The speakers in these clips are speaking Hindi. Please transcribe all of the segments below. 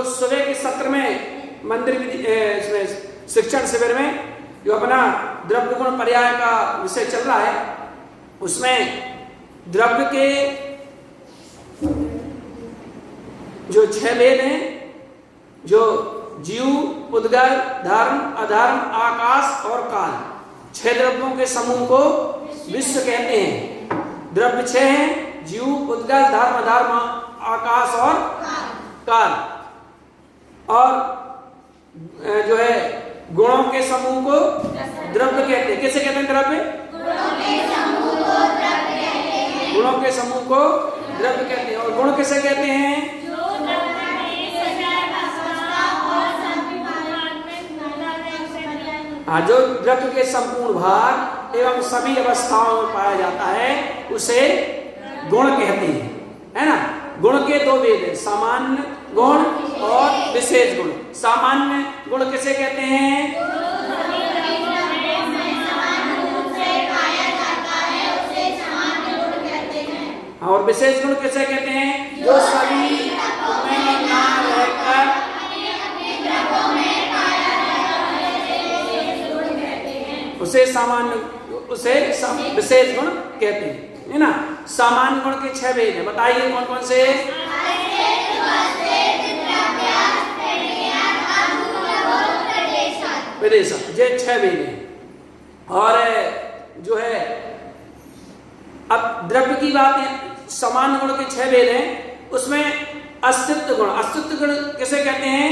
सुबह के सत्र में मंदिर इसमें शिक्षण शिविर में जो अपना द्रव्य गुण पर्याय का विषय चल रहा है, उसमें द्रव्य के जो 6 भेद हैं, जो जीव, उद्गल, धर्म, अधर्म, आकाश और काल, 6 द्रव्यों के समूह को विश्व कहते हैं। द्रव्य 6 हैं, जीव, उद्गल, धर्म, अधर्म, आकाश और काल। और जो है गुणों के समूह को द्रव्य कहते हैं। कैसे कहते हैं द्रव्य? गुणों के समूह को द्रव्य कहते हैं। और गुण किसे कहते हैं? हाँ, जो द्रव्य के संपूर्ण भाग एवं सभी अवस्थाओं में पाया जाता है उसे गुण कहते हैं, है ना। गुण के 2 भेद हैं, सामान्य गुण और विशेष गुण। सामान्य गुण किसे कहते हैं? और विशेष गुण किसे कहते हैं? जो सभी में ना रहकर उसे सामान्य, उसे विशेष गुण कहते हैं, है ना। सामान्य गुण के 6 भेद हैं, बताइए कौन कौन से? विदेश, ये 6 भेद हैं। और जो है अब द्रव्य की बात है, सामान्य गुण के 6 भेद हैं, उसमें अस्तित्व गुण। अस्तित्व गुण किसे कहते हैं?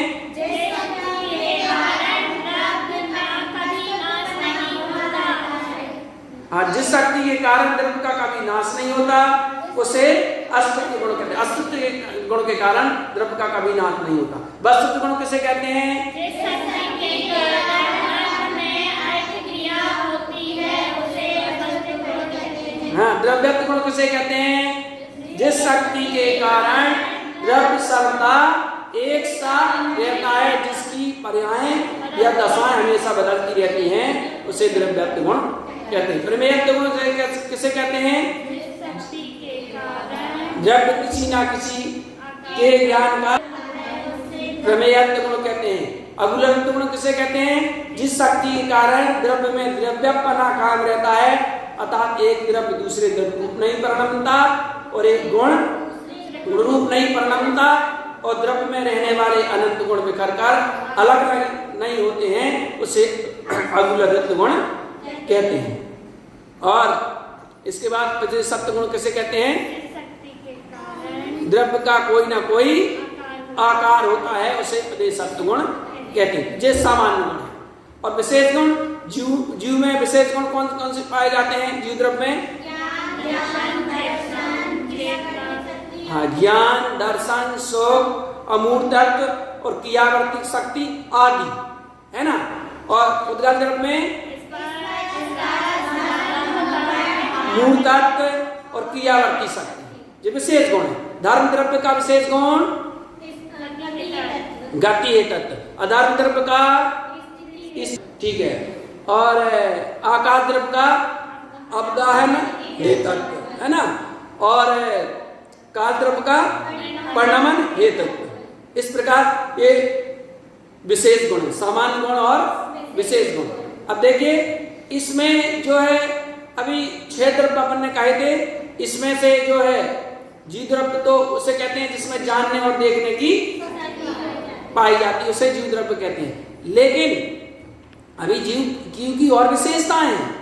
हाँ, जिस शक्ति के कारण द्रव्य का कभी नाश नहीं होता उसे अस्तित्व गुण कहते हैं। अस्तित्व के गुण के कारण द्रव्य का कभी नाश नहीं होता। वस्तुत्व गुण किसे कहते हैं? हाँ, द्रव्यत्व गुण किसे कहते हैं? जिस शक्ति के कारण द्रव्य सर्वदा एक साथ रहता है, जिसकी पर्यायें या दशाएं हमेशा बदलती रहती हैं, उसे द्रव्यत्व गुण कहते हैं। प्रमेयत्व गुण किसे कहते हैं? जब किसी ना किसी के ज्ञान का प्रमेयत्व गुण कहते हैं। अगुलत्व गुण किसे कहते हैं? जिस शक्ति के कारण द्रव्य में द्रव्यपना कायम रहता है, अर्थात एक द्रव्य दूसरे द्रव्य रूप नहीं परिणमता और एक गुण रूप नहीं परिणमता, और द्रव्य में रहने वाले अनंत गुण बिखर कर अलग नहीं होते हैं, उसे अगुलत्व गुण कहते हैं। और इसके बाद सत्य गुण किसे कहते हैं? द्रव्य का कोई ना कोई आकार होता है, उसे प्रदेशत्व गुण कहते हैं। ये सामान्य गुण है। और विशेष गुण, जीव में विशेष गुण कौन कौन से पाए जाते हैं? जीव द्रव्य में हाँ, ज्ञान, दर्शन, सुख, अमूर्तत्व और क्रियावर्ती शक्ति आदि, है ना। और उद्गल द्रव्य में मूर्तत्व और क्रियावर्ती शक्ति, ये विशेष गुण है। धर्म द्रव्य का विशेष गुण गति हेतत्व, अधर्म द्रव्य का ठीक है, और आकाश द्रव्य का अवगाहन हेतत्व, है ना। और काल द्रव्य का परिणमन हेतत्व। इस प्रकार ये विशेष गुण है, सामान्य गुण और विशेष गुण। अब देखिए इसमें जो है अभी 6 द्रव्य अपन ने कहे थे, इसमें से जो है जीव द्रव्य तो उसे कहते हैं जिसमें जानने और देखने की पाई जाती है, उसे जीव द्रव्य कहते हैं। लेकिन अभी जीव की और विशेषताएं हैं।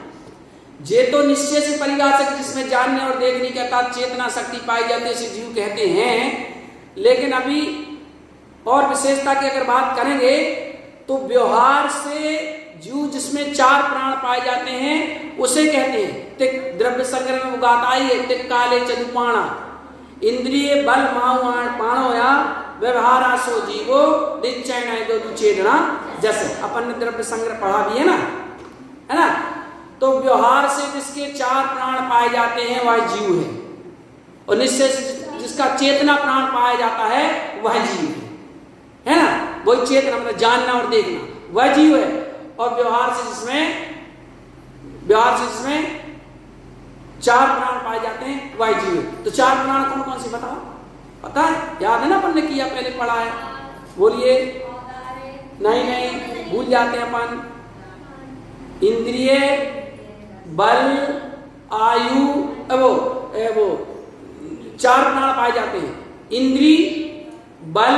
जे तो निश्चय से परिभाषित, जिसमें जानने और देखने के अर्थात चेतना शक्ति पाई जाती है, उसे जीव कहते हैं। लेकिन अभी और विशेषता की अगर बात करेंगे तो व्यवहार से जीव जिसमें 4 प्राण पाए जाते हैं उसे कहते हैं। तिक द्रव्य संग्रह में उगाताई है, तिक काले चतुपाणा, इंद्रिय बल माहुआण पाणोया व्यवहारा सो जीवो निश्चय दो चेतना। जैसे अपन ने द्रव्य संग्रह पढ़ा भी है ना, है ना। तो व्यवहार से जिसके 4 प्राण पाए जाते हैं वह जीव है, और निश्चय से जिसका चेतना प्राण पाया जाता है वह जीव है ना। वही चेतना मतलब जानना और देखना, वह जीव है। और व्यवहार से जिसमें 4 प्राण पाए जाते हैं वह जीव है। तो 4 प्राण कौन कौन से बताओ? पता है, याद है ना, अपन ने किया, पहले पढ़ा है। बोलिए। नहीं नहीं, भूल जाते हैं अपन। इंद्रिय, बल, आयु, वो 4 प्राण पाए जाते हैं। इंद्री, बल,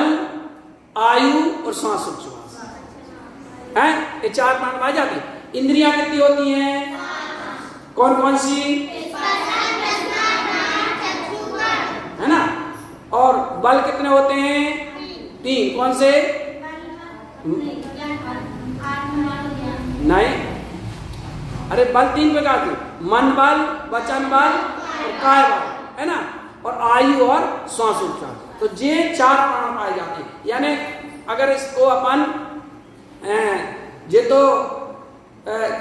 आयु और श्वासोच्छ्वास हैं, ये 4 प्राण पाए जाते हैं। इंद्रियां कितनी होती हैं? कौन कौन सी? है ना। और बल कितने होते हैं? 3। कौन से? नहीं, अरे बल 3 प्रकार के, मन बल, वचन बल और काय बल, है ना। और आयु और श्वासोच्छ्वास, तो ये 4 प्राण पाए जाते हैं। यानी अगर इसको अपन ये तो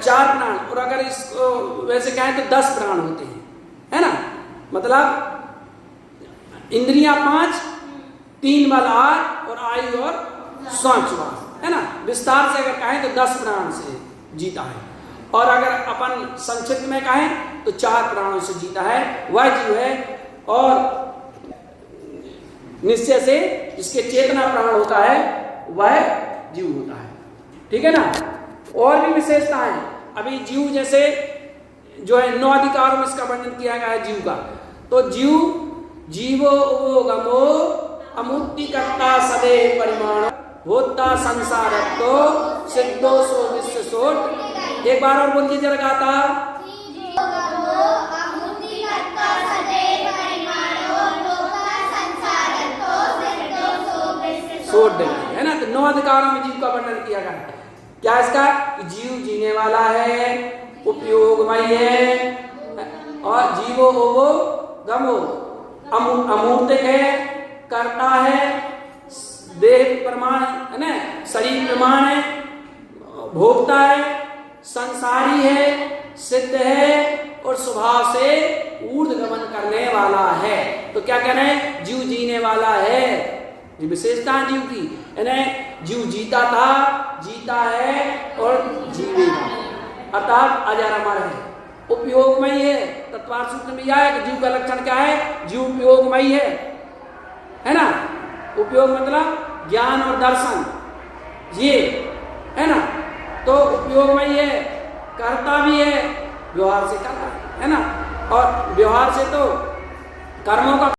4 प्राण, और अगर इसको वैसे कहें तो 10 प्राण होते हैं, है ना। मतलब इंद्रियां 5, 3 बल 8 और आयु और श्वासोच्छ्वास, है ना। विस्तार से अगर कहें तो 10 प्राण से जीता है, और अगर अपन संक्षिप्त में कहें तो 4 प्राणों से जीता है, वह जीव है। और निश्चय से जिसके चेतना प्राण होता है वह जीव होता है, ठीक है ना। और भी विशेषताएं, अभी जीव जैसे जो है 9 अधिकारों में इसका वर्णन किया गया है जीव का। तो जीवो गमो अमुक्ति कर्ता सदैव परिमाण होता संसारत्तो सिद्धो सो विश्व सोट। एक बार और बोलिए जरा गाता। है ना। तो 9 अधिकारों में जीव का वर्णन किया गया है। क्या इसका? जीव जीने वाला है, उपयोगमय है, और जीवो वो गमो अमूर्तिक है, करता है, देह प्रमाण है ना, शरीर प्रमाण है, भोगता है, संसारी है, सिद्ध है और स्वभाव से ऊर्ध्वगमन करने वाला है। तो क्या कहना है? जीव जीने वाला है। ये विशेषता है जीव की, यानी जीव जीता था, जीता है और जीवेगा, अर्थात अजर अमर है, उपयोगमयी है। तत्वार सूत्र में यह है कि जीव का लक्षण क्या है? जीव उपयोगमयी है ना। उपयोग मतलब ज्ञान और दर्शन, ये है ना। तो उपयोगमयी है, करता भी है, व्यवहार से करता है ना। और व्यवहार से तो कर्मों का